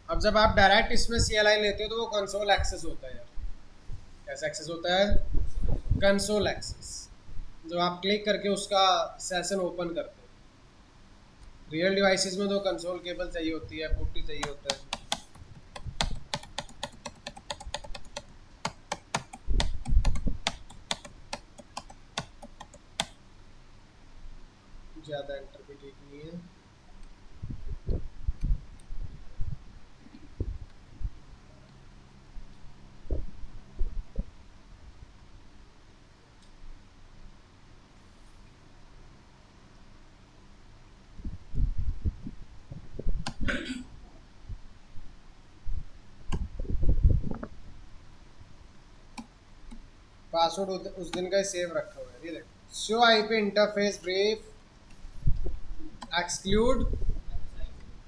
अब जब आप डायरेक्ट इसमें CLI लेते हो तो वो कंसोल एक्सेस होता है यार। कैसा एक्सेस होता है? Console access. जब आप क्लिक करके उसका सेशन ओपन करते हो। रियल डिवाइसेस में तो कंसोल केबल चाहिए होती है, पुट्टी चाहिए होता है। ज़्यादा एंटर भी ठीक नहीं है। पासवर्ड उस दिन का ही सेव रखा हुआ है, ये देखो। Show IP interface brief exclude.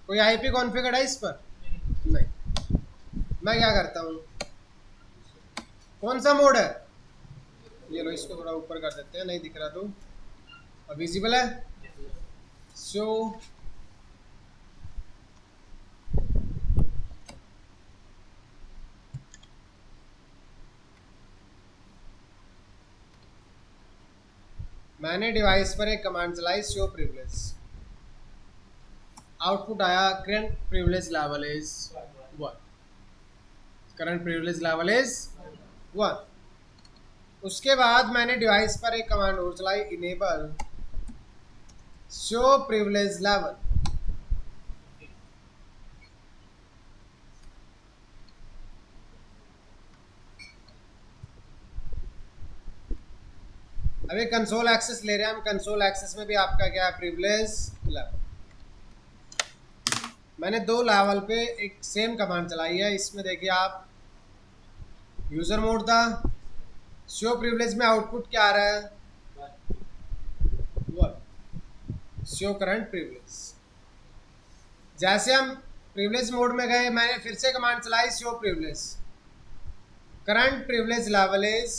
कोई आईपी कॉन्फ़िगर्ड है इस पर? नहीं। मैं क्या करता हूँ, कौन सा मोड है? ये लो, इसको थोड़ा ऊपर कर देते हैं, नहीं दिख रहा तो। अब विजिबल है। शो मैंने डिवाइस पर एक कमांड चलाई, शो प्रिविलेज। आउटपुट आया, current privilege level is 1। Current privilege level is 1। उसके बाद मैंने डिवाइस पर एक कमांड और चलाई, इनेबल शो प्रिविलेज लेवल। अभी कंसोल एक्सेस ले रहे हैं हम। कंसोल एक्सेस में भी आपका क्या है, प्रिविलेज लेवल। मैंने 2 लेवल पे एक सेम कमांड चलाई है। इसमें देखिए आप, यूजर मोड था, शो प्रिविलेज में आउटपुट क्या आ रहा है, 1। Show current privilege. जैसे हम प्रिविलेज मोड में गए, मैंने फिर से कमांड चलाई, show privilege. Current privilege level is,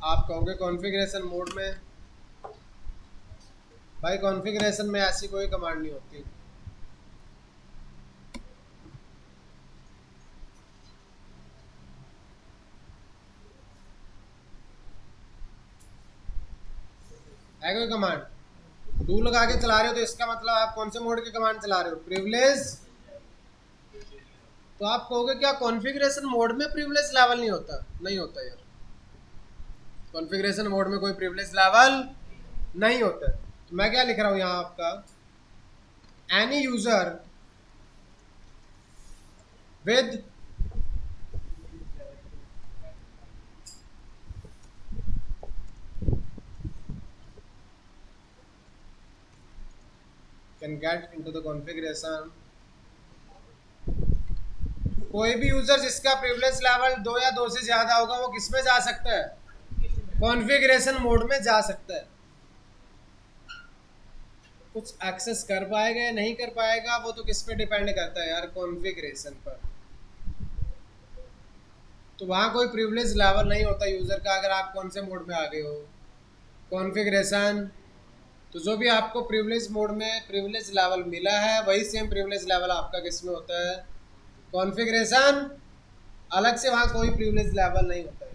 आप कहोगे कॉन्फ़िगरेशन मोड में। भाई कॉन्फ़िगरेशन में ऐसी कोई कमांड नहीं होती। है कोई कमांड? डू लगा के चला रहे हो तो इसका मतलब आप कौन से मोड की कमांड चला रहे हो, प्रिविलेज। तो आप कहोगे क्या कॉन्फ़िगरेशन मोड में प्रिविलेज लेवल नहीं होता? नहीं होता यार, कॉन्फ़िगरेशन मोड में कोई प्रिविलेज लेवल नहीं होता। तो मैं क्या लिख रहा हूँ यहाँ आपका, any user with can get into the configuration. कोई भी यूजर जिसका प्रिविलेज लेवल 2 या 2 से ज्यादा होगा वो किस में जा सकता है, कॉन्फ़िगरेशन मोड में जा सकता है। कुछ एक्सेस कर पाएगा या नहीं कर पाएगा वो तो किस पे डिपेंड करता है यार, कॉन्फ़िगरेशन पर। तो वहाँ कोई प्रिविलेज लेवल नहीं होता यूज़र का, अगर आप कौन से मोड में आ गए हो, कॉन्फ़िगरेशन। तो जो भी आपको प्रिविलेज मोड में प्रिविलेज लेवल मिला है वही सेम प्रिविलेज लेवल आपका किस में होता है, कॉन्फ़िगरेशन। अलग से वहाँ कोई प्रिविलेज लेवल नहीं होता है।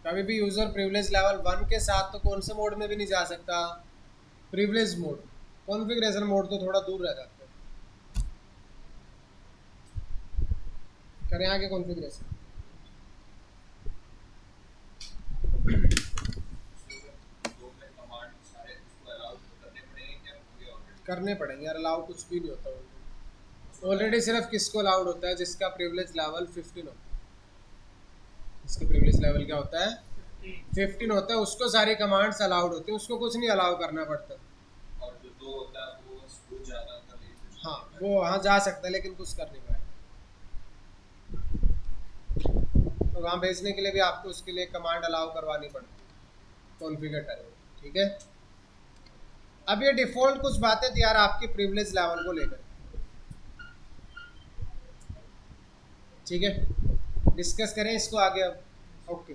कभी भी यूज़र प्रिविलेज लेवल 1 के साथ तो कौन से मोड में भी नहीं जा सकता, प्रिविलेज मोड। कॉन्फ़िगरेशन मोड तो थोड़ा दूर रह जाता है। करें आगे कॉन्फ़िगरेशन। करने पड़ेंगे यार, अलाउ कुछ भी नहीं होता ऑलरेडी। सिर्फ किसको अलाउड होता है, जिसका प्रिविलेज लेवल 15 होता है। इसका प्रिविलेज लेवल क्या होता है, 15 होता है। उसको सारी कमांड्स अलाउड होती है, उसको कुछ नहीं अलाउ करना पड़ता। और जो 2 होता है वो ज़्यादा कर लेते हैं। हाँ, वो वहाँ जा सकता है लेकिन कुछ कर नहीं पाएगा। तो वहाँ भेजने के लिए भी आपको उसके लिए कमांड अलाउ करवानी पड़ती है, कॉन्फ़िगर टाइप। ठीक है। अब ये डिफॉल्ट कुछ बातें थी यार आपके प्रिविलेज लेवल को लेकर, ठीक है, डिस्कस करें इसको आगे अब। ओके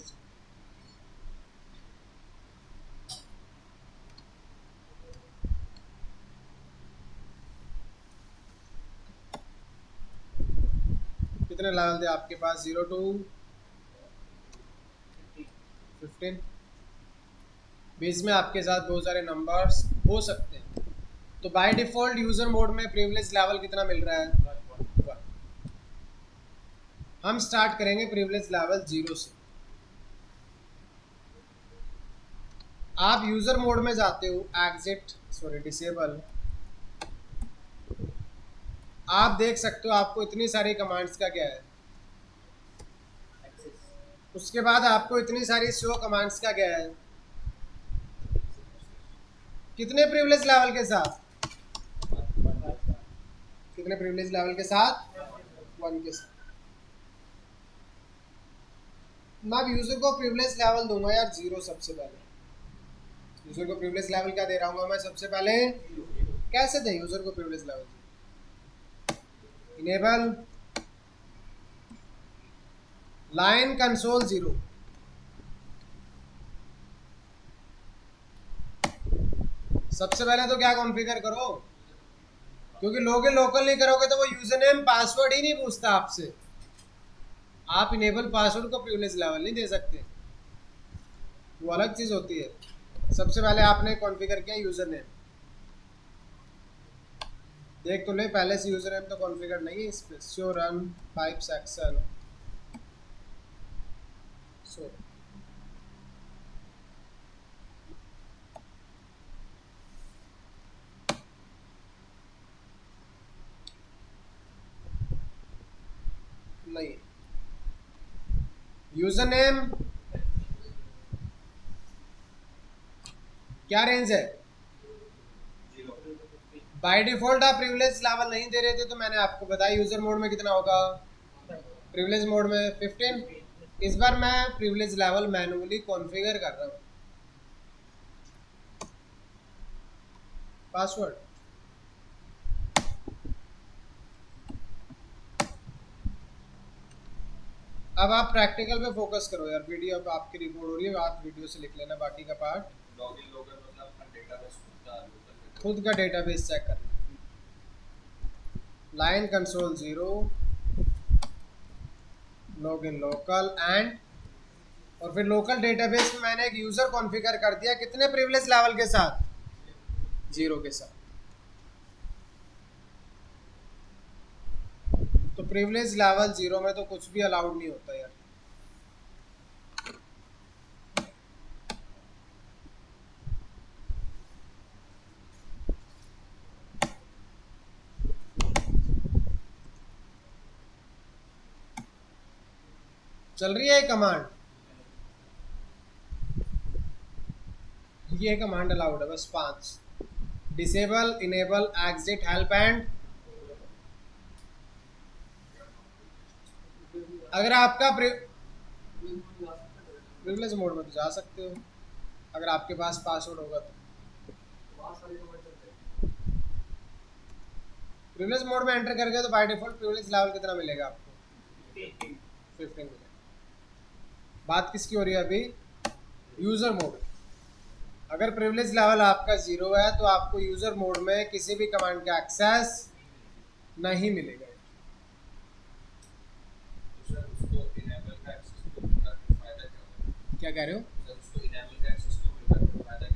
कितने लेवल थे आपके पास? 0 to 15। बीच में आपके साथ बहुत सारे नंबर्स हो सकते हैं, तो बाय डिफॉल्ट यूजर मोड में प्रिविलेज लेवल कितना मिल रहा है? 1। हम स्टार्ट करेंगे प्रिविलेज लेवल 0 से। आप यूजर मोड में जाते हो, एग्जिट सॉरी डिसेबल, आप देख सकते हो आपको इतनी सारी कमांड्स का क्या है, उसके बाद आपको इतनी सारी शो कमांड्स का क्या है, कितने प्रिविलेज लेवल के साथ, कितने प्रिविलेज लेवल के साथ? 1 के साथ। मैं यूजर को प्रिविलेज लेवल दूंगा यार 0 सबसे पहले। यूजर को प्रिविलेज लेवल क्या दे रहा हूँ मैं सबसे पहले? कैसे दें यूजर को privilege level? Enable line console 0। सबसे पहले तो क्या कॉन्फ़िगर करो, क्योंकि लोकल नहीं करोगे तो वो यूजर नेम पासवर्ड ही नहीं पूछता आपसे। आप इनेबल पासवर्ड को प्रिविलेज लेवल नहीं दे सकते, वो अलग चीज होती है। सबसे पहले आपने कॉन्फ़िगर किया यूजर नेम, देख तो ले पहले से यूजर नेम तो कॉन्फ़िगर नहीं है इस पे। Show run pipe section so नहीं, यूजर नेम क्या रेंज है? बाय डिफॉल्ट आप प्रिविलेज लेवल नहीं दे रहे थे तो मैंने आपको बताया यूजर मोड में कितना होगा, प्रिविलेज मोड में 15। इस बार मैं प्रिविलेज लेवल मैन्युअली कॉन्फ़िगर कर रहा हूँ। पासवर्ड अब आप प्रैक्टिकल पे फोकस करो यार, वीडियो अब आपकी रिकॉर्ड हो रही है, आप वीडियो से लिख लेना बाकी का पार्ट। खुद का डेटाबेस चेक करना, line console 0, login local and, और फिर लोकल डेटाबेस में मैंने एक यूजर कॉन्फ़िगर कर दिया कितने प्रिविलेज लेवल के साथ? 0 के साथ। तो प्रिविलेज लेवल 0 में तो कुछ भी अलाउड नहीं होता यार। चल रही है कमांड, ये कमांड अलाउड है बस 5, disable enable exit help and. अगर आपका प्रिविलेज मोड में तो जा सकते हो अगर आपके पास पासवर्ड होगा तो। प्रिविलेज मोड में एंटर करके तो बाय डिफॉल्ट प्रिविलेज लेवल कितना मिलेगा आपको? 15 मिलेगा। बात किसकी हो रही है अभी? User mode. अगर प्रिविलेज लेवल आपका 0 है तो आपको यूजर मोड में किसी भी कमांड का एक्सेस नहीं मिलेगा। क्या कह रहे हो?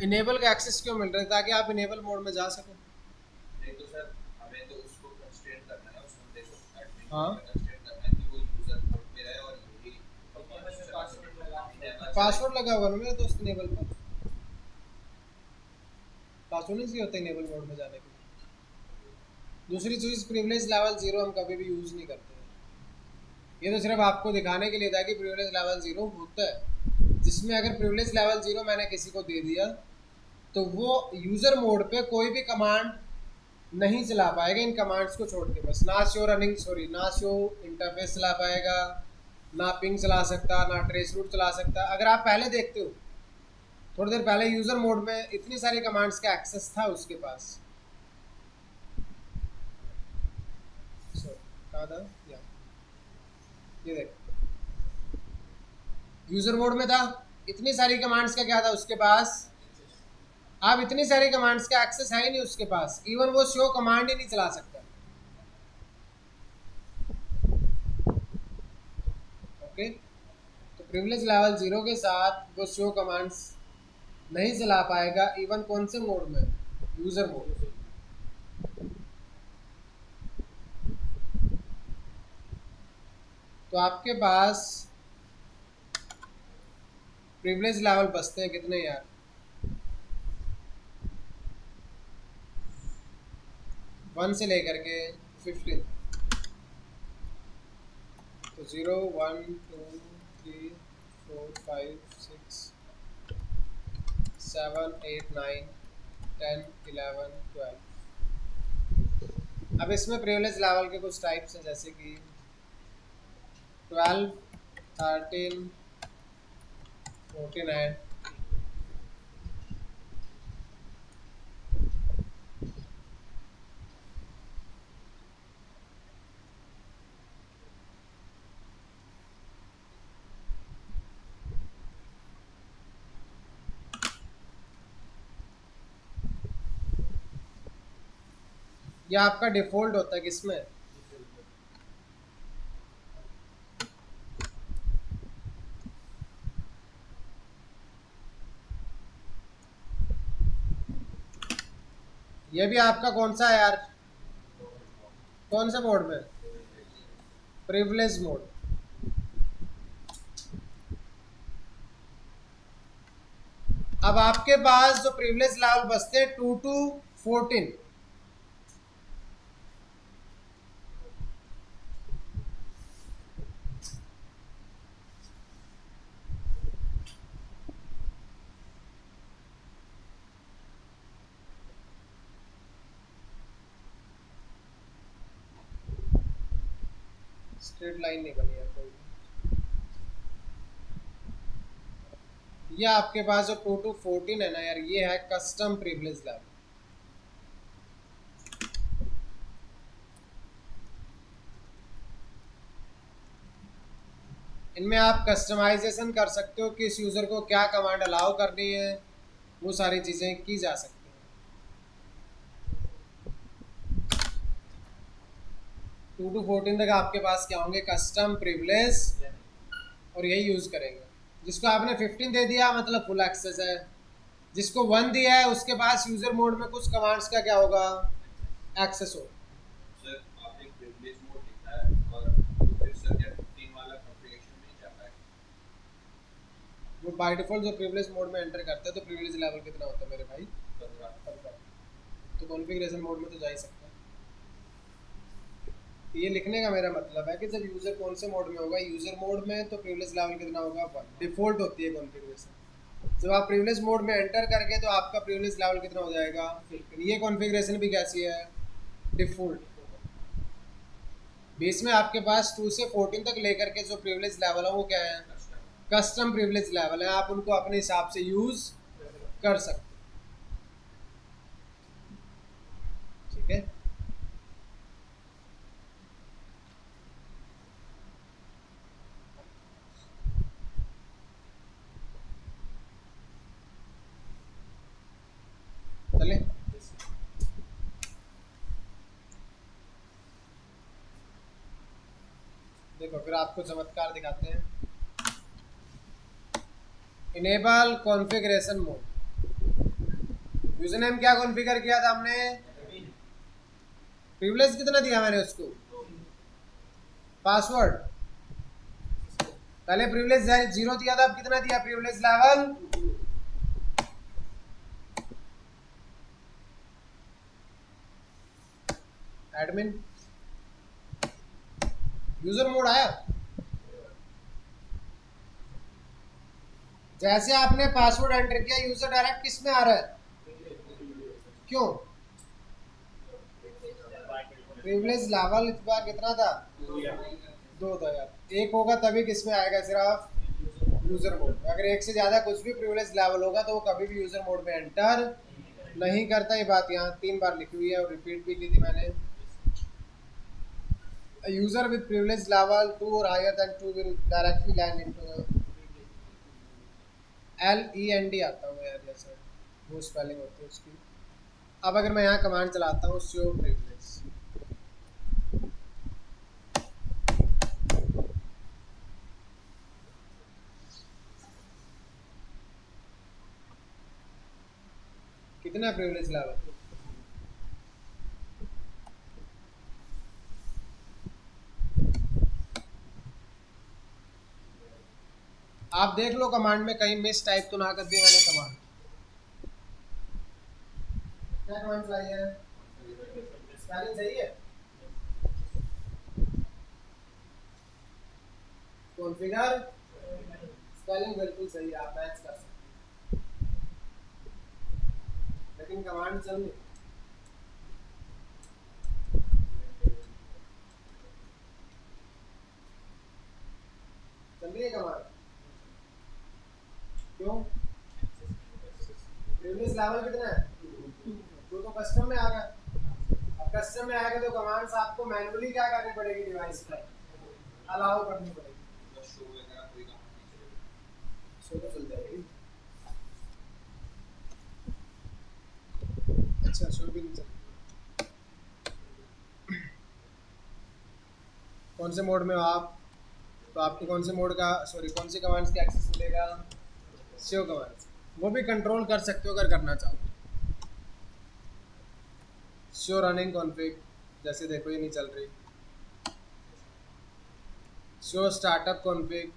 इनेबल का एक्सेस क्यों मिल रहा है? ताकि आप इनेबल मोड में जा सको। नहीं तो सर हमें तो उसको कंस्ट्रेंट करना है, उस बंदे को एडमिन को हाँ कंस्ट्रेंट करना है कि वो यूजर मोड पे रहे और यही पासवर्ड लगा हुआ ना मेरे दोस्त इनेबल पर, पासवर्ड नहीं होता इनेबल मोड में जाने के लिए। दूसरी चीज़ प्रिविलेज लेवल 0 हम कभी भी यूज़ नहीं करते हैं, ये तो सिर्फ आपको दिखाने के लिए था कि प्रिविलेज लेवल 0 होता है, जिसमें अगर प्रिविलेज लेवल 0 मैंने किसी को दे दिया तो वो यूज़र मोड पे कोई भी कमांड नहीं चला पाएगा इन कमांड्स को छोड़ के। बस ना शो रनिंग सॉरी ना शो इंटरफेस चला पाएगा, ना पिंग चला सकता, ना ट्रेस रूट चला सकता। अगर आप पहले देखते हो थोड़ी देर पहले यूजर मोड में इतनी सारी कमांड्स का एक्सेस था उसके पास। कहाँ था या ये देख, यूजर मोड में था, इतनी सारी कमांड्स का क्या था उसके पास। अब इतनी सारी कमांड्स का एक्सेस है ही नहीं उसके पास, इवन वो शो कमांड ही नहीं चला सकता। ओके, तो प्रिविलेज लेवल 0 के साथ वो शो कमांड्स नहीं चला पाएगा, इवन कौन से मोड में, यूजर मोड। तो आपके पास प्रिविलेज लेवल बचते हैं कितने यार, 1 से लेकर के 15। तो 0 1 2 3 4 5 6 7 8 9 10 11 12। अब इसमें प्रिविलेज लेवल के कुछ टाइप्स हैं, जैसे कि 12 13 49। यह आपका डिफॉल्ट होता है किसमें, ये भी आपका कौन सा है यार, कौन से मोड में, प्रिविलेज मोड। अब आपके पास जो प्रिविलेज लेवल बचते हैं 2 to 14। स्ट्रेट लाइन नहीं बनी है कोई, ये आपके पास जो 2 to 14 है ना यार, ये है कस्टम प्रिविलेज लेवल। इनमें आप कस्टमाइजेशन कर सकते हो कि इस यूजर को क्या कमांड अलाउ करनी है, वो सारी चीजें की जा सकती हैं। 2 to 14 तक आपके पास क्या होंगे, कस्टम प्रिविलेज, और यही यूज करेंगे। जिसको आपने 15 दे दिया मतलब फुल एक्सेस है, जिसको 1 दिया है उसके पास यूजर मोड में कुछ कमांड्स का क्या होगा, एक्सेस हो। सर आपने प्रिविलेज मोड लिखा है और फिर सर क्या 15 वाला कॉन्फ़िगरेशन नहीं जाता है? वो बाय डिफॉल्ट जो प्रिविलेज मोड में एंटर करता है, तो प्रिविलेज लेवल कितना होता है मेरे भाई, 15। तो कॉन्फ़िगरेशन मोड में तो जा ही सकता है। ये लिखने का मेरा मतलब है कि जब यूजर कौन से मोड में होगा, यूजर मोड में तो प्रिविलेज लेवल कितना होगा, 1 डिफॉल्ट होती है कॉन्फ़िगरेशन। जब आप प्रिविलेज मोड में एंटर करके तो आपका प्रिविलेज लेवल कितना हो जाएगा, 15। ये कॉन्फ़िगरेशन भी कैसी है, डिफॉल्ट। बेस में आपके पास 2 से 14 तक लेकर के जो प्रिविलेज लेवल है वो क्या है, कस्टम प्रिविलेज लेवल है, आप उनको अपने हिसाब से यूज कर सकते, ठीक है। चले, देखो फिर आपको चमत्कार दिखाते हैं। Enable configuration mode. User name क्या कॉन्फ़िगर किया था हमने, प्रिविलेज कितना दिया मैंने उसको, पासवर्ड पहले प्रिविलेज 0 दिया था, अब कितना दिया, privilege level. Admin user mode आया, जैसे आपने पासवर्ड एंटर किया यूजर डायरेक्ट किस में आ रहा है, क्यों, प्रिविलेज लेवल इस बार कितना था, 2 था यार, 1 होगा तभी किस में आएगा, सिर्फ यूजर मोड में। अगर एक से ज़्यादा कुछ भी प्रिविलेज लेवल होगा तो वो कभी भी यूजर मोड में एंटर नहीं करता। ये बात यहाँ 3 बार लिखी हुई है और रिपीट भी की थी मैंने। यूजर विद प्रिविलेज लेवल 2 और higher than 2 will directly land into LEND आता होगा यार, जैसे वो स्पेलिंग होती है उसकी। अब अगर मैं यहाँ कमांड चलाता हूँ शो प्रिविलेज, कितना प्रिविलेज लेवल? आप देख लो कमांड में कहीं मिस टाइप तो ना कर दी मैंने कमांड। क्या कमांड चलाई है? स्पेलिंग सही है? कॉन्फ़िगर स्पेलिंग बिल्कुल सही है, आप मैच कर सकते हैं, लेकिन कमांड चल नहीं। चल रही है कमांड, क्यों? प्रिविलेज लेवल कितना है? तो कस्टम में आ गया। अब कस्टम में आएगा तो कमांड्स आपको मैन्युअली क्या करनी पड़ेगी, डिवाइस पर अलाउ करनी पड़ेगी। शो वगैरह कोई काम नहीं चलेगा, शो तो चल जाएगी। अच्छा शो भी नहीं चल, कौन से मोड में हो आप? तो आपको कौन से मोड का, सॉरी कौन सी कमांड्स का एक्सेस मिलेगा? Show commands. वो भी कंट्रोल कर सकते हो अगर करना चाहो। शो रनिंग कॉन्फ़िग, जैसे देखो ये नहीं चल रही। शो स्टार्टअप कॉन्फ़िग,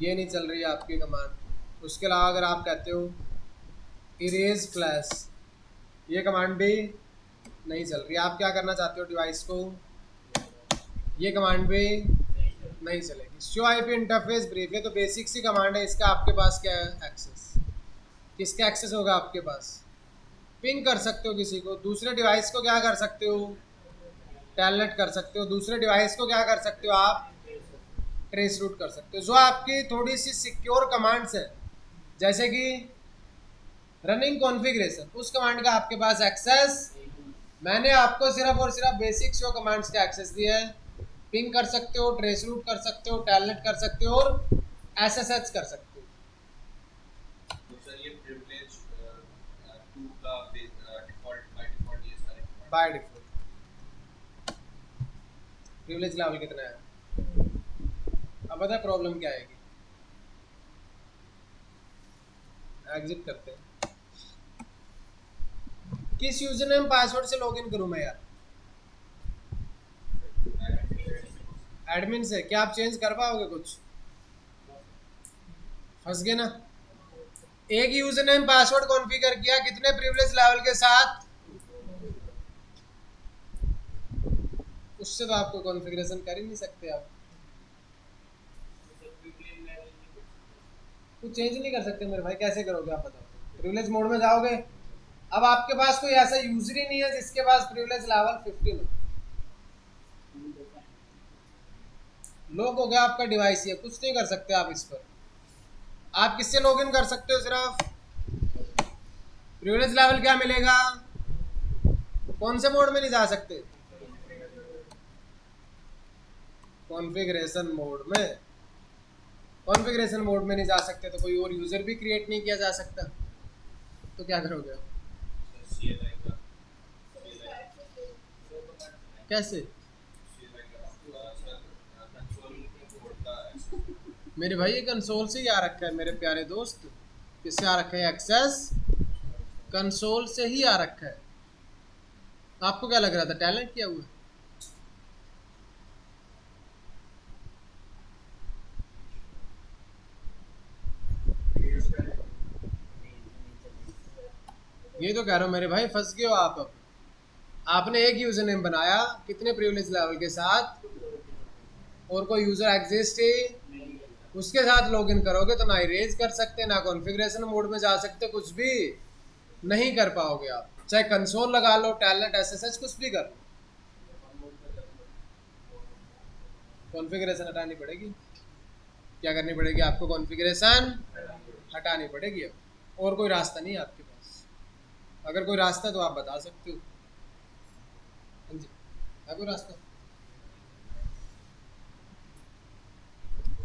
ये नहीं चल रही है आपकी कमांड। उसके अलावा अगर आप कहते हो इरेज फ्लैश, ये कमांड भी नहीं चल रही। आप क्या करना चाहते हो डिवाइस को, ये कमांड भी नहीं चलेगी। शो आईपी इंटरफेस ब्रीफ, ये तो बेसिक सी कमांड है, इसका आपके पास क्या है एक्सेस? किसका एक्सेस होगा आपके पास? पिंग कर सकते हो किसी को, दूसरे डिवाइस को क्या कर सकते हो, टेलनेट कर सकते हो, दूसरे डिवाइस को क्या कर सकते हो आप, ट्रेस रूट कर सकते हो। जो आपकी थोड़ी सी सिक्योर कमांड्स है, जैसे कि रनिंग कॉन्फ़िगरेशन, उस कमांड का आपके पास एक्सेस, मैंने आपको सिर्फ और सिर्फ बेसिक शो कमांड्स का एक्सेस दिया है। पिंग कर सकते हो, ट्रेस रूट कर सकते हो, टेलनेट कर सकते हो और SSH कर सकते हो। तो सर ये प्रिविलेज 2 का डिफॉल्ट बाय डिफॉल्ट ये सारे command by default privilege level कितना है? अब पता प्रॉब्लम क्या आएगी, एग्जिट करते हैं। किस यूजर नेम पासवर्ड से लॉगिन करूं मैं यार? एडमिन से। क्या आप चेंज कर पाओगे कुछ? फंस गए ना। एक यूजर नेम पासवर्ड कॉन्फ़िगर किया, कितने प्रिविलेज लेवल के साथ? उससे तो आपको कॉन्फ़िगरेशन कर ही नहीं सकते आप, कुछ चेंज नहीं कर सकते मेरे भाई। कैसे करोगे आप बताओ? प्रिविलेज मोड में जाओगे, अब आपके पास कोई ऐसा यूजर ही नहीं है जिसके पास प्रिविलेज लेवल 15 हो। लॉक हो गया आपका डिवाइस, ये कुछ नहीं कर सकते आप इस पर। आप किससे लॉगिन कर सकते हो? सिर्फ प्रिविलेज लेवल क्या मिलेगा, कौन से मोड में नहीं जा सकते? कॉन्फ़िगरेशन मोड में। कॉन्फ़िगरेशन मोड में नहीं जा सकते तो कोई और यूजर भी क्रिएट नहीं किया जा सकता, तो क्या करोगे? CLI का कैसे? CLI का सर कंसोल कोड का एक्सेस मेरे भाई ये कंसोल से ही आ रखा है मेरे प्यारे दोस्त। किससे आ रखा है एक्सेस? कंसोल से ही आ रखा है। आपको क्या लग रहा था टैलेंट किया हुआ? ये तो कह रहा हूँ मेरे भाई, फंस गए हो आप। अब आपने एक यूजर नेम बनाया कितने प्रिविलेज लेवल के साथ, और कोई यूजर एग्जिस्ट ही उसके साथ लॉगिन करोगे तो ना इरेज कर सकते, ना कॉन्फ़िगरेशन मोड में जा सकते, कुछ भी नहीं कर पाओगे आप। चाहे कंसोल लगा लो, टैलेंट, SSH कुछ भी कर लो, कॉन्फ़िगरेशन हटानी पड़ेगी। क्या करनी पड़ेगी आपको, कॉन्फ़िगरेशन हटानी पड़ेगी अब, और कोई रास्ता नहीं है आपके पास। अगर कोई रास्ता तो आप बता सकते हो। हाँ जी, है कोई रास्ता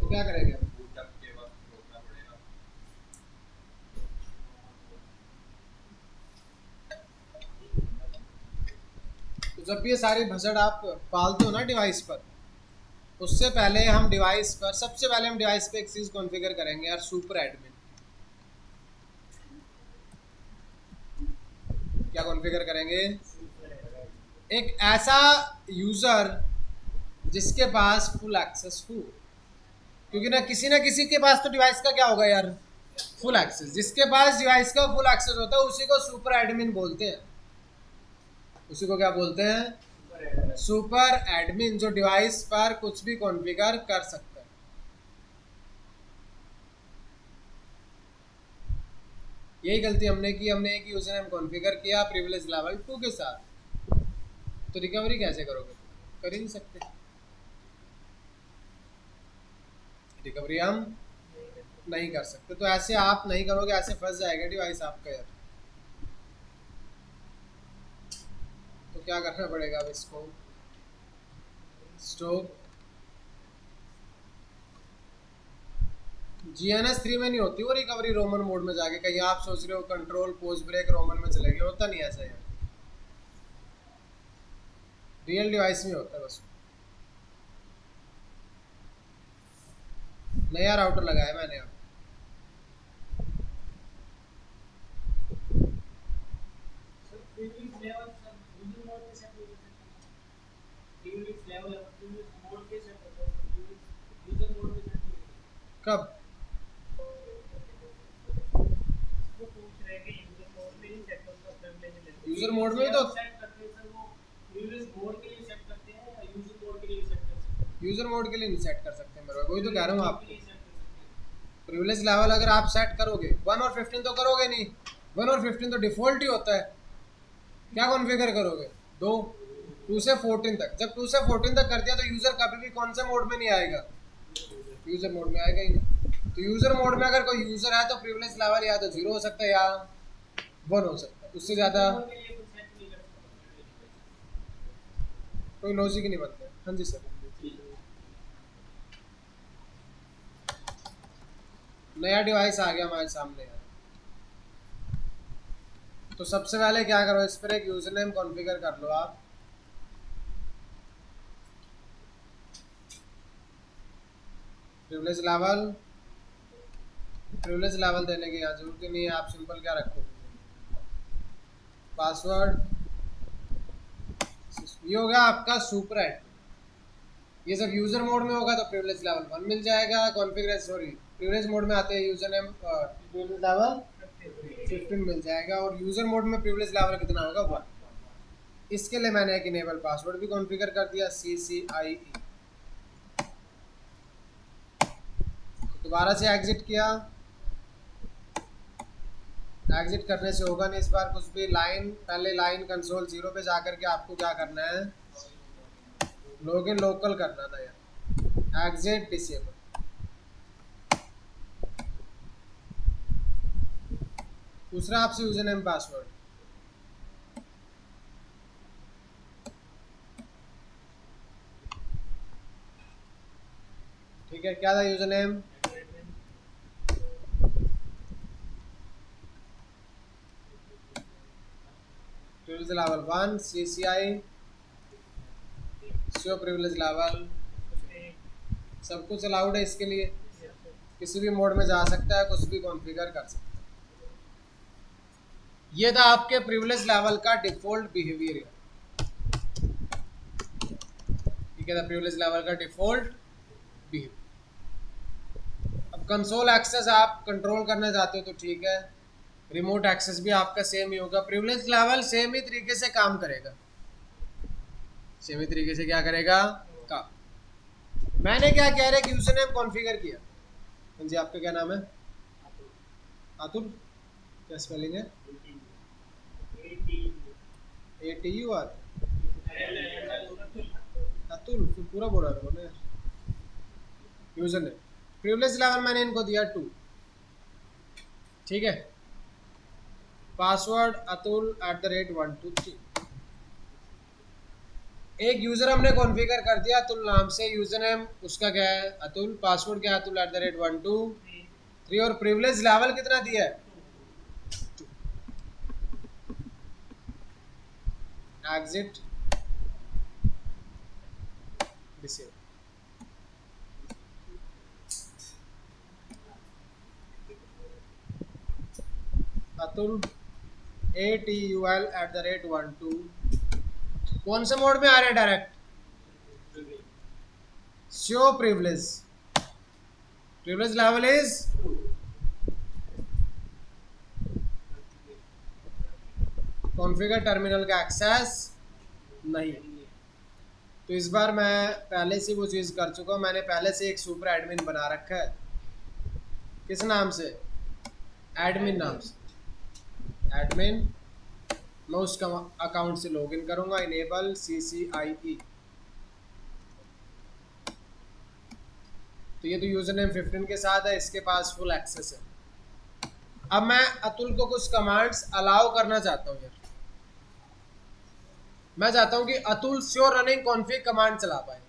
तो क्या करेंगे आप? बूटअप के वक्त रोकना पड़ेगा। तो जब भी ये सारी भसड़ आप पालते हो ना डिवाइस पर, उससे पहले हम डिवाइस पर, सबसे पहले हम डिवाइस पे एक चीज़ कॉन्फ़िगर करेंगे यार, सुपर एडमिन। क्या कॉन्फ़िगर करेंगे? एक ऐसा यूज़र जिसके पास फुल एक्सेस हो, क्योंकि ना किसी के पास तो डिवाइस का क्या होगा यार, फुल एक्सेस। जिसके पास डिवाइस का फुल एक्सेस होता है उसी को सुपर एडमिन बोलते हैं। उसी को क्या बोलते हैं? सुपर एडमिन, जो डिवाइस पर कुछ भी कॉन्फ़िगर कर सकता है। यही गलती हमने की, हमने एक यूजर नेम कॉन्फ़िगर किया प्रिविलेज लेवल 2 के साथ, तो रिकवरी कैसे करोगे? कर ही नहीं सकते। रिकवरी हम नहीं कर सकते, तो ऐसे आप नहीं करोगे, ऐसे फंस जाएगा डिवाइस आपका यार। तो क्या करना पड़ेगा अब इसको? स्टॉप। GNS 3 में नहीं होती वो रिकवरी रोमन मोड में जाके। कहीं आप सोच रहे हो कंट्रोल पोस्ट ब्रेक रोमन में चलेगी, होता नहीं ऐसा यार, रियल डिवाइस में होता है बस। नया राउटर लगाया मैंने अब। कब? यूजर मोड में ही तो, यूजर मोड के लिए नहीं सेट कर सकते मेरे को, वही तो कह रहा हूँ आपको। प्रिविलेज लेवल अगर आप सेट करोगे 1 और 15 तो करोगे नहीं, 1 और 15 तो डिफॉल्ट ही होता है। क्या कॉन्फ़िगर करोगे? 2 2 से 14 तक। जब 2 से 14 तक कर दिया तो यूज़र कभी भी कौन से मोड में नहीं आएगा? यूज़र मोड में आएगा ही नहीं। तो यूज़र मोड में अगर कोई यूज़र है तो प्रिविलेज लेवल या तो 0 हो सकता है या 1 हो सकता है, उससे ज़्यादा कोई लॉजिक ही नहीं बनता। हाँ जी सर। नया डिवाइस आ गया हमारे सामने यार, तो सबसे पहले क्या करो, इस पर एक यूजर नेम कॉन्फ़िगर कर लो आप। प्रिविलेज लेवल देने की यहाँ जरूरत ही नहीं है, आप सिंपल क्या रखोगे, पासवर्ड। ये होगा आपका सुपर एड। ये जब यूजर मोड में होगा तो प्रिविलेज लेवल 1 मिल जाएगा, कॉन्फ़िगरेशन सॉरी प्रिविलेज मोड में आते हैं यूजर नेम प्रिविलेज लेवल 15 मिल जाएगा, और यूजर मोड में प्रिविलेज लेवल कितना होगा 1। इसके लिए मैंने एक इनेबल पासवर्ड भी कॉन्फ़िगर कर दिया, CCIE। दोबारा से एग्जिट किया, एग्जिट करने से होगा नहीं इस बार कुछ भी। लाइन, पहले लाइन कंसोल 0 पे जाकर के आपको क्या करना है, लॉगिन लोकल करना था यार, एग्जिट डिसेबल। दूसरा आपसे यूजर नेम पासवर्ड, ठीक है, क्या था user name? Privilege level 1 CCI, show privilege level, सब कुछ अलाउड है इसके लिए, किसी भी मोड में जा सकता है, कुछ भी कॉन्फ़िगर कर सकता है। ये था आपके प्रिविलेज लेवल का डिफॉल्ट बिहेवियर, ठीक है, प्रिविलेज लेवल का डिफॉल्ट बिहेवियर। अब कंसोल एक्सेस आप कंट्रोल करना चाहते हो तो ठीक है, रिमोट एक्सेस भी आपका सेम ही होगा। प्रिविलेज लेवल सेम ही तरीके से काम करेगा, सेम ही तरीके से क्या करेगा का। मैंने क्या कह रहे कि यूजर नेम कॉन्फ़िगर किया। हाँ जी, आपका क्या नाम है? अतुल। क्या स्पेलिंग है? ATUR। अतुल, फिर पूरा बोला करो ना यार। यूजर नेम प्रिविलेज लेवल मैंने इनको दिया 2, ठीक है। Password atul@123। एक यूजर हमने कॉन्फ़िगर कर दिया अतुल नाम से, यूजर नेम उसका क्या है अतुल, पासवर्ड क्या है atul@123 और प्रिविलेज लेवल कितना दिया है, एग्जिट डिसेबल। अतुल ATUL@12 कौन से मोड में आ रहे हैं, direct show privilege, privilege level is configure terminal का एक्सेस नहीं। तो इस बार मैं पहले से वो चीज़ कर चुका हूँ, मैंने पहले से एक सुपर एडमिन बना रखा है, किस नाम से, एडमिन नाम से, एडमिन। मैं उसका अकाउंट से लॉगिन करूंगा, इनेबल CCIE। तो ये तो यूजर नेम 15 के साथ है, इसके पास फुल एक्सेस है। अब मैं अतुल को कुछ कमांड्स अलाउ करना चाहता हूँ यार, मैं चाहता हूँ कि Atul sure running config command चला पाए।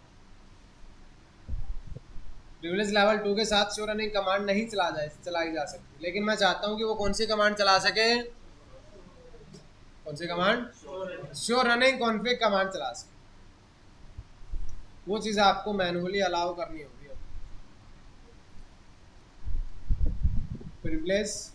प्रिविलेज लेवल 2 के साथ श्योर रनिंग कमांड नहीं चलाई जा सकती, लेकिन मैं चाहता हूँ कि वो कौन सी कमांड चला सके, कौन सी command, show running config command चला सके। वो चीज़ आपको मैनुअली अलाउ करनी होगी। प्रिविलेज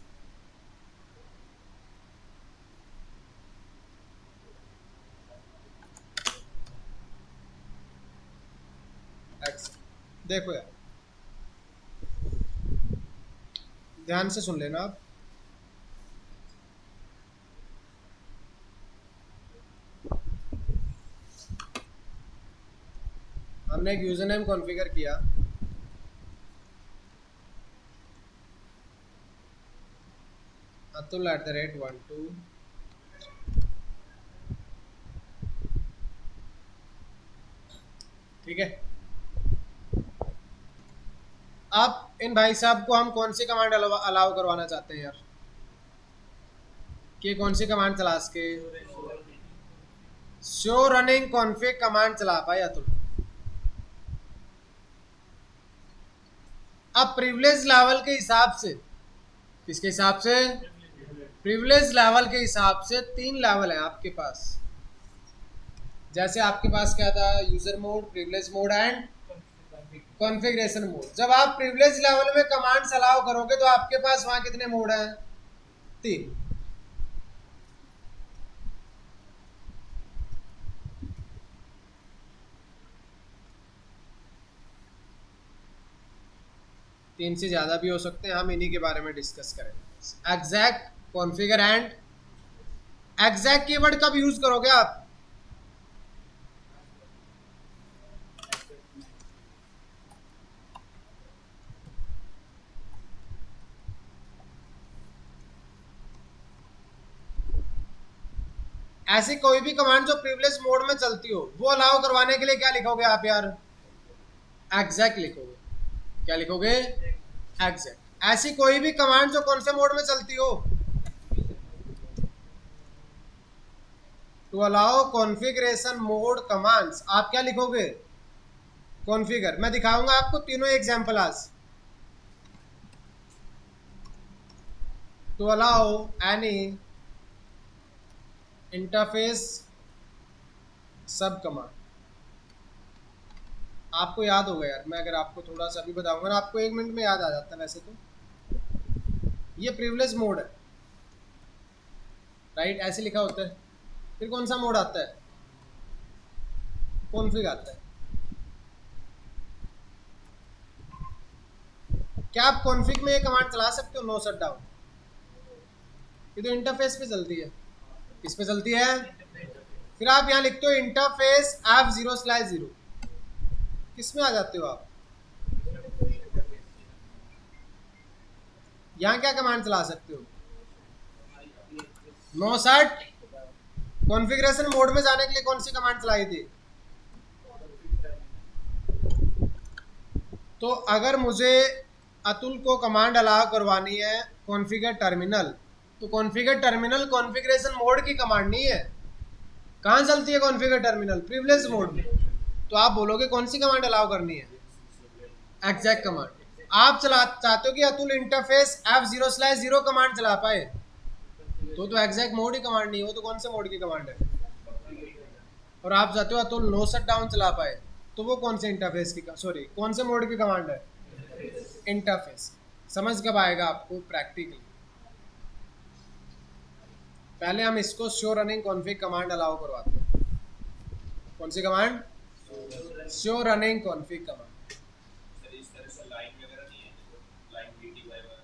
देखो यार, ध्यान से सुन लेना आप। हमने एक यूजर नेम कॉन्फ़िगर किया, atul@12, ठीक है। अब इन भाई साहब को हम कौन सी कमांड अलाउ करवाना चाहते हैं यार, कि कौन सी कमांड चला सके, शो रनिंग कॉन्फ़िग कमांड चला पाए अतुल। अब प्रिविलेज लेवल के हिसाब से, किसके हिसाब से, प्रिविलेज लेवल के हिसाब से 3 लेवल है आपके पास। जैसे आपके पास क्या था, user mode, privilege mode and configuration mode. जब आप प्रिविलेज लेवल में कमांड्स अलाउ करोगे तो आपके पास वहां कितने मोड हैं, 3। तीन से ज्यादा भी हो सकते हैं, हम इन्हीं के बारे में डिस्कस करेंगे। Exact, configure and exact keyword कब यूज करोगे आप, ऐसी कोई भी कमांड जो प्रिविलेज मोड में चलती हो वो अलाउ करवाने के लिए क्या लिखोगे आप यार, एग्जैक्ट लिखोगे। क्या लिखोगे, एग्जैक्ट। ऐसी कोई भी कमांड जो कौन से मोड में चलती हो, to allow configuration mode commands, आप क्या लिखोगे, कॉन्फ़िगर। मैं दिखाऊंगा आपको तीनों एग्जांपल आज। टू अलाउ एनी इंटरफेस सब कमांड, आपको याद होगा यार, मैं अगर आपको थोड़ा सा भी बताऊंगा ना, आपको 1 मिनट में याद आ जाता है वैसे तो। ये प्रिविलेज मोड है, राइट, ऐसे लिखा होता है। फिर कौन सा मोड आता है, कॉन्फ़िग आता है। क्या आप कॉन्फ़िग में ये कमांड चला सकते हो, नो शट डाउन, ये तो इंटरफेस पे चलती है। किस पे चलती है, फिर आप यहाँ लिखते हो इंटरफेस F0/0, किस में आ जाते हो आप, यहाँ क्या कमांड चला सकते हो, नो शट। कॉन्फ़िगरेशन मोड में जाने के लिए कौन सी कमांड चलाई थी, तो अगर मुझे अतुल को कमांड अलाउ करवानी है कॉन्फ़िगर टर्मिनल, तो कॉन्फ़िगर टर्मिनल कॉन्फ़िगरेशन मोड की कमांड नहीं है। कहाँ चलती है कॉन्फ़िगर टर्मिनल? प्रिविलेज मोड में। तो आप बोलोगे कौन सी कमांड अलाउ करनी है? Exact command. आप चाहते हो कि अतुल इंटरफेस F0/0 कमांड चला पाए, तो एग्जैक्ट मोड ही कमांड नहीं है, वो तो कौन से मोड की कमांड है? और आप चाहते हो अतुल नो शट डाउन चला पाए, तो वो कौन से इंटरफेस की सॉरी कौन से मोड की कमांड है? इंटरफेस। समझ कब आएगा आपको? प्रैक्टिकली। पहले हम इसको show running config command allow करवाते हैं। कौन सी कमांड? Show running config command. Sir इस तरह से लाइन वगैरह नहीं है, लाइन वीटी वाई वगैरह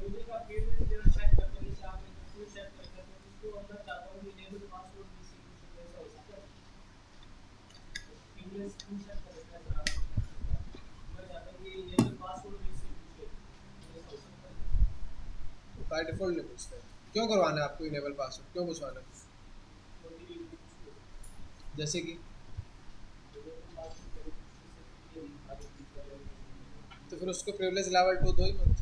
यूजर का फील्ड जो सेट करते हैं, जैसे आपने फील्ड सेट करते हैं तो उसको अंदर चाहता हूं कि इनेबल पासवर्ड भी सीक्वेंस ऐसा हो सकता है। फील्ड सेट करते हैं जरा मैं चाहता हूं कि इनेबल पासवर्ड भी सीक्वेंस ऐसा हो सकता है। बाय डिफॉल्ट नहीं पूछते। क्यों करवाना है आपको इनेबल पासवर्ड? क्यों पूछवाना है? जैसे कि तो फिर उसको प्रिविलेज लेवल 2 दो ही मत।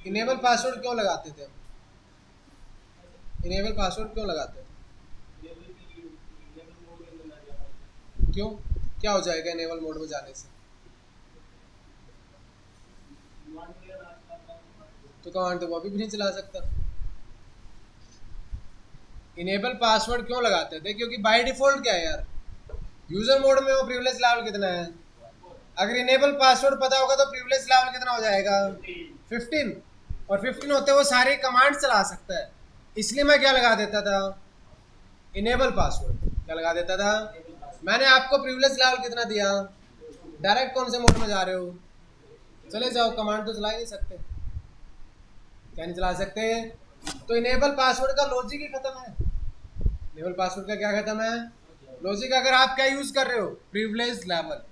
इनेबल पासवर्ड क्यों लगाते थे हम? इनेबल पासवर्ड क्यों लगाते थे? क्यों? क्या हो जाएगा इनेबल मोड में जाने से? तो कमांड तो वो भी नहीं चला सकता। इनेबल पासवर्ड क्यों लगाते थे? क्योंकि बाय डिफॉल्ट क्या है यार, यूजर मोड में वो प्रिविलेज लेवल कितना है? अगर इनेबल पासवर्ड पता होगा तो प्रिविलेज लेवल कितना हो जाएगा? 15। और 15 होते वो सारे कमांड चला सकता है, इसलिए मैं क्या लगा देता था? Enable password. क्या लगा देता था? मैंने आपको प्रिविलेज लेवल कितना दिया? डायरेक्ट कौन से मोड में जा रहे हो? चले जाओ, कमांड तो चला ही नहीं सकते। क्या नहीं चला सकते? तो इनेबल पासवर्ड का लॉजिक ही खत्म है। इनेबल पासवर्ड का क्या खत्म है? लॉजिक। अगर आप क्या यूज कर रहे हो? Privilege level.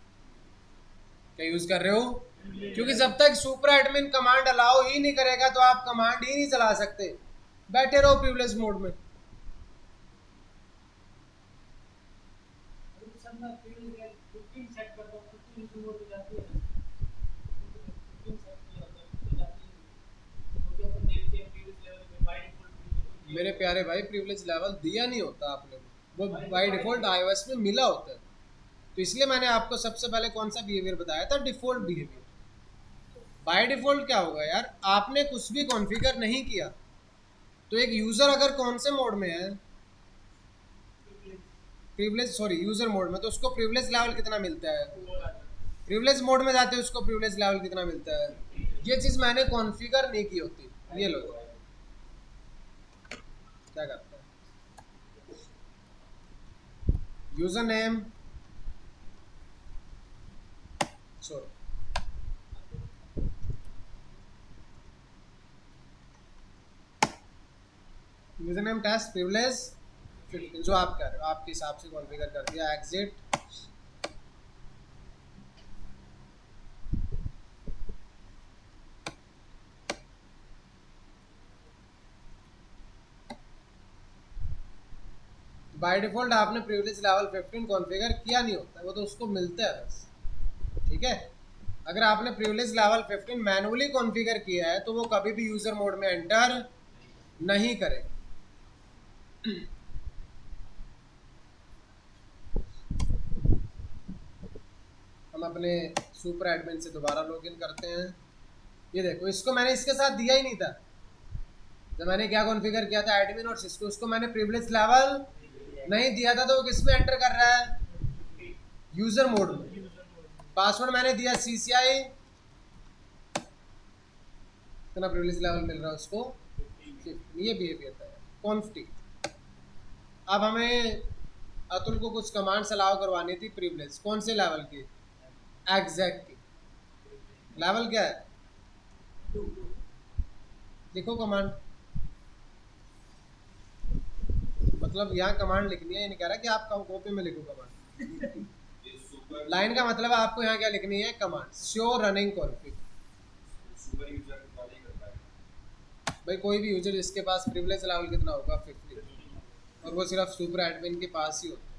क्या यूज कर रहे हो? क्योंकि जब तक सुपर एडमिन कमांड अलाउ ही नहीं करेगा तो आप कमांड ही नहीं चला सकते। बैठे रहो प्रिविलेज मोड में। मेरे प्यारे भाई, प्रिविलेज लेवल दिया नहीं होता आपने, वो बाय डिफॉल्ट iOS में मिला होता है। तो इसलिए मैंने आपको सबसे पहले कौन सा बिहेवियर बताया था? Default behaviour. बाय डिफॉल्ट क्या होगा यार, आपने कुछ भी कॉन्फ़िगर नहीं किया, तो एक यूजर अगर कौन से मोड में है? यूजर मोड में, तो उसको प्रिविलेज लेवल कितना मिलता है? प्रिविलेज मोड में जाते हैं उसको प्रिविलेज लेवल कितना मिलता है? ये चीज मैंने कॉन्फ़िगर नहीं की होती। ये लो क्या करता है, user name sorry user name test privilege 15 जो आप कर रहे हो आपके हिसाब से कॉन्फ़िगर कर दिया। एग्जिट। बाय डिफॉल्ट आपने प्रिविलेज लेवल 15 कॉन्फ़िगर किया नहीं होता, वो तो उसको मिलता है बस। ठीक है, अगर आपने प्रिविलेज लेवल 15 मैनुअली कॉन्फ़िगर किया है तो वो कभी भी यूजर मोड में एंटर नहीं करेगा। हम अपने सुपर एडमिन से दोबारा लॉगिन करते हैं। ये देखो, इसको मैंने इसके साथ दिया ही नहीं था। जब मैंने क्या कॉन्फ़िगर किया था एडमिन और सिस्को, उसको मैंने प्रिविलेज लेवल नहीं दिया था, तो वो किस में एंटर कर रहा है? यूजर मोड में। पासवर्ड मैंने दिया CCI, कितना प्रिविलेज लेवल मिल रहा है उसको? 15। ये बिहेवियर था कॉन्फ्टी। अब हमें अतुल को कुछ कमांड्स अलाउ करवानी थी प्रिविलेज, कौन से लेवल की? एग्जैक्ट की। लेवल क्या है? लिखो कमांड। मतलब यहाँ कमांड लिखनी है, ये नहीं कह रहा कि आप कॉपी में लिखो कमांड। लाइन का मतलब आपको यहाँ क्या लिखनी है? Command show running config. Super user वाले ही कर पाएगा। भाई कोई भी यूजर जिसके पास प्रिविलेज लेवल कितना होगा 50, और वो सिर्फ सुपर एडमिन के पास ही होता है।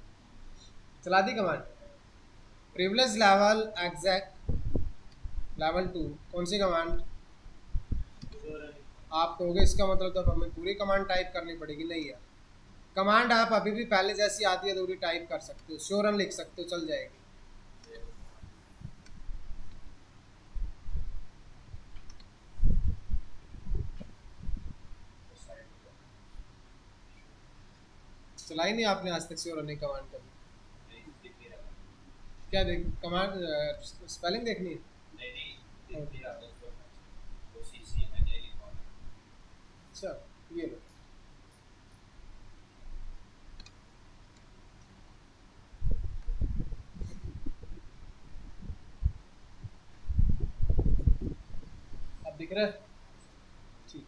चला दी command privilege level exec level 2। कौन सी कमांड? आप कहोगे इसका मतलब तो हमें पूरी कमांड टाइप करनी पड़ेगी। नहीं यार, कमांड आप अभी भी पहले जैसी आती है अधूरी टाइप कर सकते हो, शो रन लिख सकते हो, चल जाएगी। चलाई नहीं आपने आज तक शो रनिंग कमांड कभी? क्या देख कमांड स्पेलिंग देखनी है? अच्छा ये लो। अब दिख रहा है? ठीक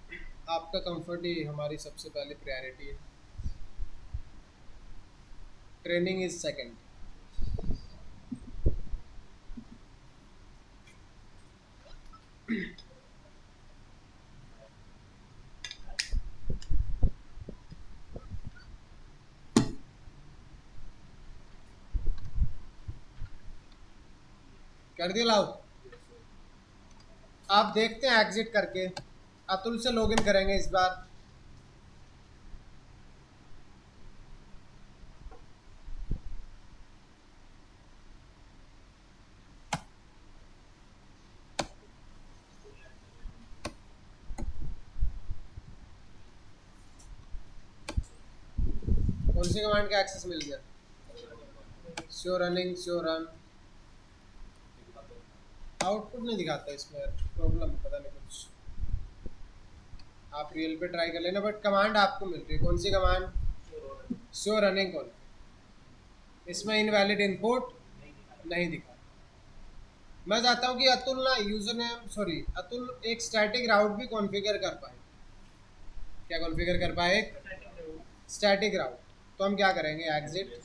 है, आपका कंफर्ट ही हमारी सबसे पहले प्रायोरिटी है। Training is second. कर दिया लाओ। आप देखते हैं एग्जिट करके, अतुल से लॉगिन करेंगे इस बार। कौन सी कमांड का एक्सेस मिल गया? Show running, show run. Output नहीं दिखाता इसमें, प्रॉब्लम पता नहीं कुछ। आप रियल पे ट्राई कर लेना, बट कमांड आपको मिल रही है। कौन सी कमांड? Show running. कौन इसमें इनवैलिड इनपुट नहीं दिखा। मैं चाहता हूँ कि अतुल ना यूजर नेम सॉरी अतुल एक स्टैटिक राउट भी कॉन्फ़िगर कर पाए। क्या कॉन्फ़िगर कर पाए? स्टैटिक राउट। तो हम क्या करेंगे, एग्जिट।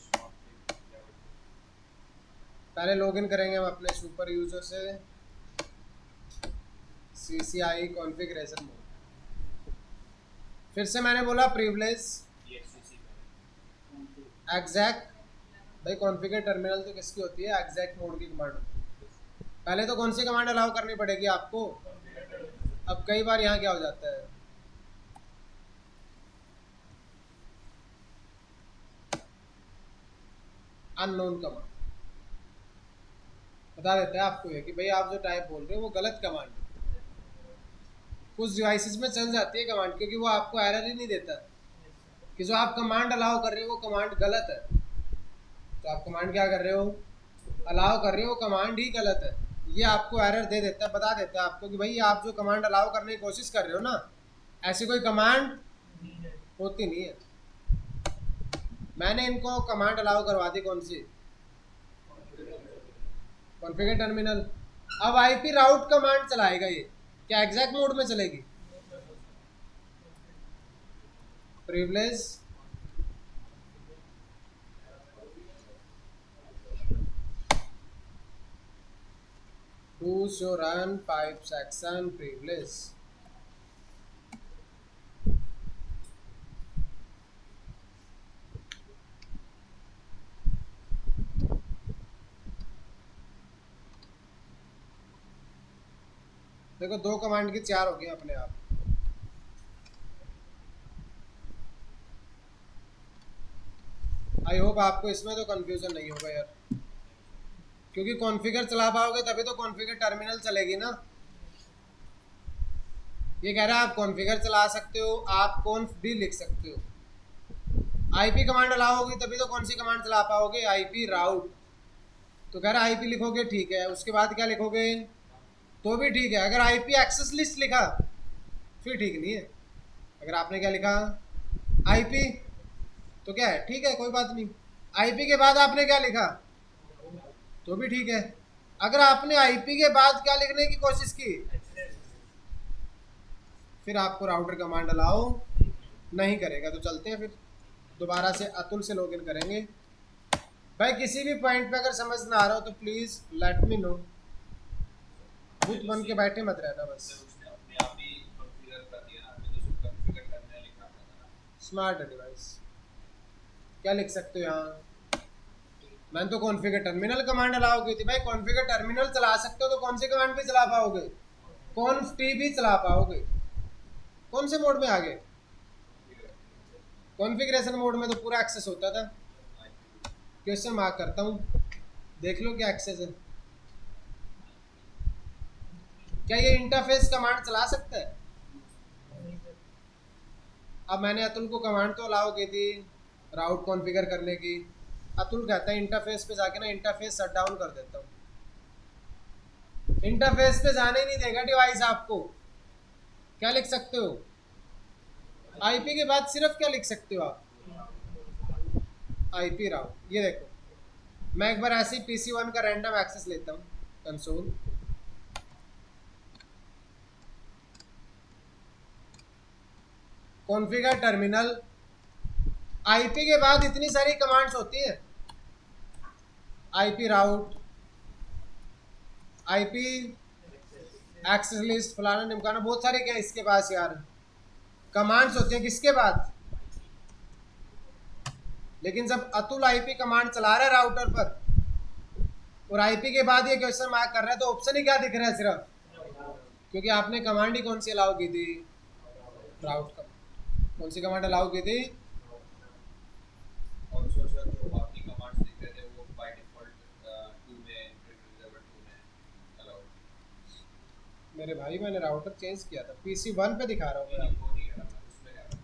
पहले लॉगिन करेंगे हम अपने सुपर यूजर से, CCI कॉन्फ़िगरेशन मोड। फिर से मैंने बोला प्रिविलेज एग्जैक्ट। भाई कॉन्फ़िगर टर्मिनल तो किसकी होती है? एग्जैक्ट मोड की कमांड होती है। पहले तो कौन सी कमांड अलाउ करनी पड़ेगी आपको? अब कई बार यहाँ क्या हो जाता है, अननोन कमांड बता देता है आपको ये कि भाई आप जो टाइप बोल रहे हो वो गलत कमांड है। कुछ डिवाइसेस में चल जाती है कमांड, क्योंकि वो आपको एरर ही नहीं देता कि जो आप कमांड अलाउ कर रहे हो वो कमांड गलत है। तो आप कमांड क्या कर रहे हो, अलाउ कर रहे हो, कमांड ही गलत है। ये आपको एरर दे देता है, बता देता है आपको कि भाई आप जो कमांड अलाउ करने की कोशिश कर रहे हो ना, ऐसी कोई कमांड होती नहीं है। मैंने इनको कमांड अलाउ करवा दी, कौन सी? Configure terminal. अब आईपी राउट कमांड चलाएगा ये, क्या एग्जैक्ट मोड में चलेगी? Privilege two show run pipe section privilege. देखो 2 कमांड की 4 हो गई अपने आप। आई होप आपको इसमें तो कंफ्यूजन नहीं होगा यार, क्योंकि कॉन्फ़िगर चला पाओगे तभी तो कॉन्फ़िगर टर्मिनल चलेगी ना। ये कह रहा है आप कॉन्फ़िगर चला सकते हो, आप कॉन्फ भी लिख सकते हो। आईपी कमांड अलाउ होगी तभी तो कौन सी कमांड चला पाओगे, आईपी राउट। तो कह रहा है आईपी लिखोगे ठीक है, उसके बाद क्या लिखोगे तो भी ठीक है। अगर आईपी एक्सेस लिस्ट लिखा फिर ठीक नहीं है। अगर आपने क्या लिखा, आईपी, तो क्या है, ठीक है कोई बात नहीं। आईपी के बाद आपने क्या लिखा तो भी ठीक है। अगर आपने आईपी के बाद क्या लिखने की कोशिश की, फिर आपको राउटर कमांड अलाउ नहीं करेगा। तो चलते हैं फिर दोबारा से अतुल से लॉगिन करेंगे। भाई किसी भी पॉइंट पे अगर समझ ना आ रहा हो तो प्लीज़ लेट मी नो। भूत बन के बैठे मत रहना बस। सर उसने अपने आप ही कॉन्फ़िगर कर दिया ना, हमें तो सिर्फ कॉन्फ़िगर करने लिखना पड़ता ना। स्मार्ट डिवाइस क्या लिख सकते हो यहाँ? मैंने तो कॉन्फ़िगर टर्मिनल कमांड अलाउ की थी भाई। कॉन्फ़िगर टर्मिनल चला सकते हो तो कौन सी कमांड भी चला पाओगे? कॉन्फ टी भी चला पाओगे। कौन से मोड में आ गए? कॉन्फ़िगरेशन मोड में तो पूरा एक्सेस होता था। क्वेश्चन मार्क करता हूँ, देख लो क्या एक्सेस है। क्या ये इंटरफेस कमांड चला सकता है? अब मैंने अतुल को कमांड तो अलाउ की थी राउट कॉन्फ़िगर करने की। अतुल कहता है इंटरफेस पे जाके ना इंटरफेस शट डाउन कर देता हूँ। इंटरफेस पे जाने ही नहीं देगा डिवाइस आपको। क्या लिख सकते हो? आईपी के बाद सिर्फ क्या लिख सकते हो आप? IP route. ये देखो, मैं एक बार ऐसे ही PC1 का रैंडम एक्सेस लेता हूँ कंसोल। Configure terminal. आईपी के बाद इतनी सारी कमांड्स होती है, IP route, IP access list, फलाना निमकाना, बहुत सारे क्या इसके पास यार कमांड्स होते हैं। किसके बाद? लेकिन जब अतुल आईपी कमांड चला रहा है राउटर पर और आईपी के बाद ये क्वेश्चन मार्क कर रहा है तो ऑप्शन ही क्या दिख रहा है सिर्फ? क्योंकि आपने कमांड ही कौन सी अलाउ की थी? राउट कमांड। कौन सी कमांड अलाउ की थी? और सर जो बाकी कमांड्स दिख रहे थे वो बाय डिफॉल्ट 2 में प्रिविलेज लेवल 2 में अलाउड। मेरे भाई मैंने राउटर चेंज किया था, PC1 पे दिखा रहा हूँ मैं। वो नहीं कर रहा, उसमें कर रहा।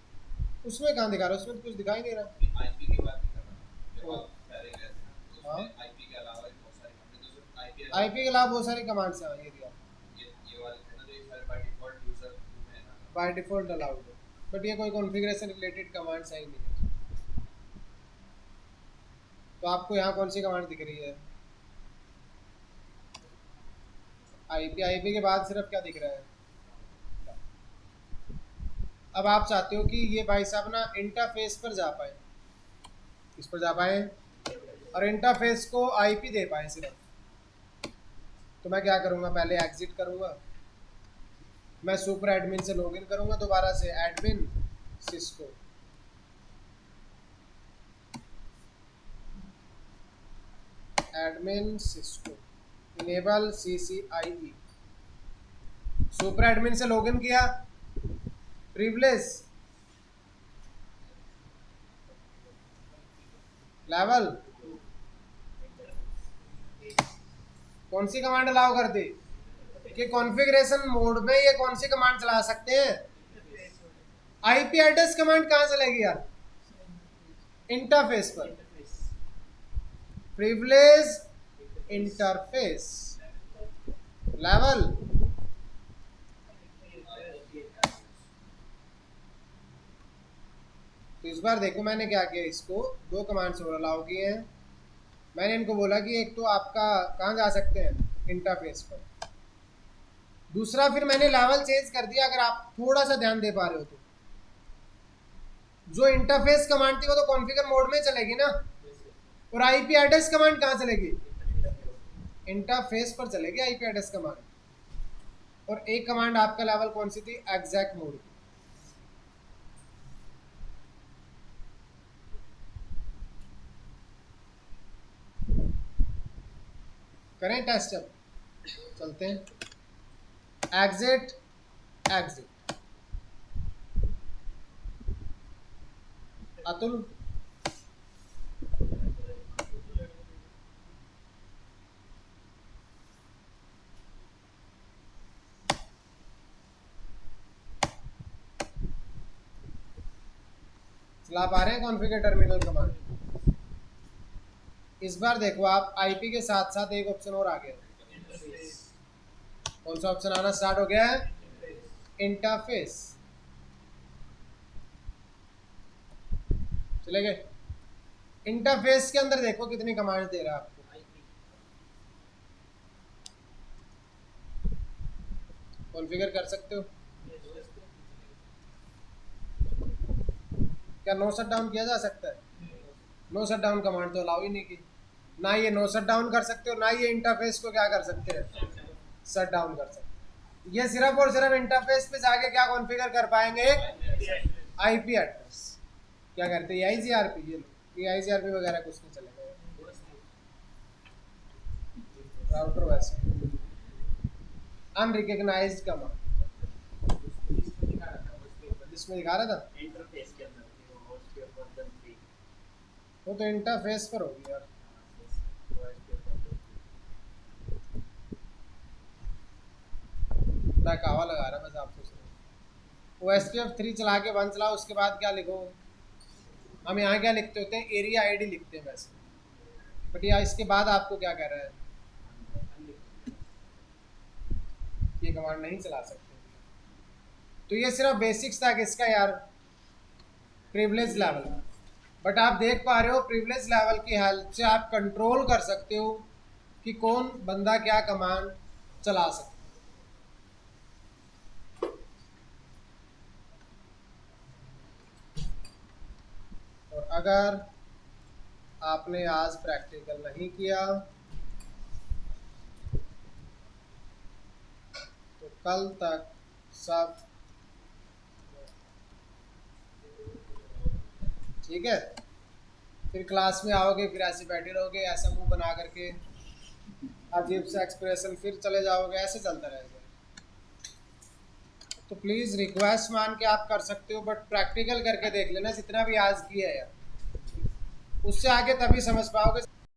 उसमें कहाँ दिखा रहा है? उसमें तो कुछ दिखाई नहीं रहा। आईपी की बात नहीं कर रहा, जब आप पहले गए थे ना तो हाँ, उसमें आईपी के अलावा भी बहुत सारी हमने तो सिर्फ आईपी आईपी के अलावा बहुत सारी कमांड्स हैं। ये दिया ये वाले थे ना, जो ये सारे बाय डिफॉल्ट यूजर 2 में है ना। बाय डिफॉल्ट अलाउड है, बट ये कोई कॉन्फ़िगरेशन रिलेटेड कमांड्स है ही नहीं है। तो आपको यहाँ कौन सी कमांड दिख रही है? आईपी। आईपी के बाद सिर्फ क्या दिख रहा है? अब आप चाहते हो कि ये भाई साहब ना इंटरफेस पर जा पाए, इस पर जा पाए और इंटरफेस को आईपी दे पाए सिर्फ। तो मैं क्या करूँगा? पहले एग्जिट करूँगा, मैं सुपर एडमिन से लॉगिन करूँगा दोबारा से, admin Cisco, admin Cisco, enable CCIE। Super admin से लॉगिन किया, प्रिविलेज लेवल, कौन सी कमांड अलाउ कर दी कि कॉन्फ़िगरेशन मोड में ये कौन सी कमांड चला सकते हैं? आईपी एड्रेस कमांड कहाँ चलेगी यार? इंटरफेस पर। Privilege interface level. तो इस बार देखो मैंने क्या किया, इसको 2 कमांड्स और अलाउ किए हैं। मैंने इनको बोला कि एक तो आपका कहाँ जा सकते हैं? इंटरफेस पर। दूसरा फिर मैंने लेवल चेंज कर दिया, अगर आप थोड़ा सा ध्यान दे पा रहे हो तो। जो इंटरफेस कमांड थी वो तो कॉन्फ़िगर मोड में चलेगी ना, और आईपी एड्रेस कमांड कहाँ चलेगी? इंटरफेस पर चलेगी आईपी एड्रेस कमांड। और एक कमांड आपका लेवल कौन सी थी? एग्जैक्ट मोड की। करें टेस्ट, अब चलते हैं। Exit exit. अतुल चला पा रहे हैं कॉन्फ़िगर टर्मिनल कमांड? इस बार देखो आप, आईपी के साथ साथ एक ऑप्शन और आ गया। कौन सा ऑप्शन आना स्टार्ट हो गया है? इंटरफेस। चले गए। इंटरफेस के अंदर देखो कितनी कमांड दे रहा है आपको। कॉन्फ़िगर कर सकते हो? क्या नो शट डाउन किया जा सकता है? नो शट डाउन कमांड तो अलाउ ही नहीं की। ना ये नो शट डाउन कर सकते हो, ना ये इंटरफेस को क्या कर सकते हैं? शट डाउन कर सकते हैं। ये सिर्फ और सिर्फ इंटरफेस पे जाके क्या कॉन्फ़िगर कर पाएंगे, आईपी एड्रेस। क्या करते हैं आईजीआरपी, ये लो ये आईजीआरपी वगैरह कुछ नहीं चलेगा, राउटर वैसे अनरिकग्नाइज्ड कमांड जिसमें दिखा रहा था इंटरफेस के अंदर उसके वर्जन 3 वो तो इंटरफेस पर होगी यार। बड़ा कावा लगा रहा है, बस आप सोच रहे हो। OSPF3 चला के 1 चलाओ, उसके बाद क्या लिखो, हम यहाँ क्या लिखते होते हैं, एरिया आईडी लिखते हैं वैसे, बट यहाँ इसके बाद आपको क्या कह रहा है, ये कमांड नहीं चला सकते। तो ये सिर्फ बेसिक्स था किसका यार, प्रिविलेज लेवल। बट आप देख पा रहे हो प्रिविलेज लेवल की हेल्प से आप कंट्रोल कर सकते हो कि कौन बंदा क्या कमांड चला सकता है। और अगर आपने आज प्रैक्टिकल नहीं किया तो कल तक सब ठीक है, फिर क्लास में आओगे फिर ऐसे बैठे रहोगे, ऐसा मुंह बना करके अजीब सा एक्सप्रेशन, फिर चले जाओगे, ऐसे चलता रहेगा। तो प्लीज़ रिक्वेस्ट मान के आप कर सकते हो, बट प्रैक्टिकल करके देख लेना जितना भी आज किया है यार, उससे आगे तभी समझ पाओगे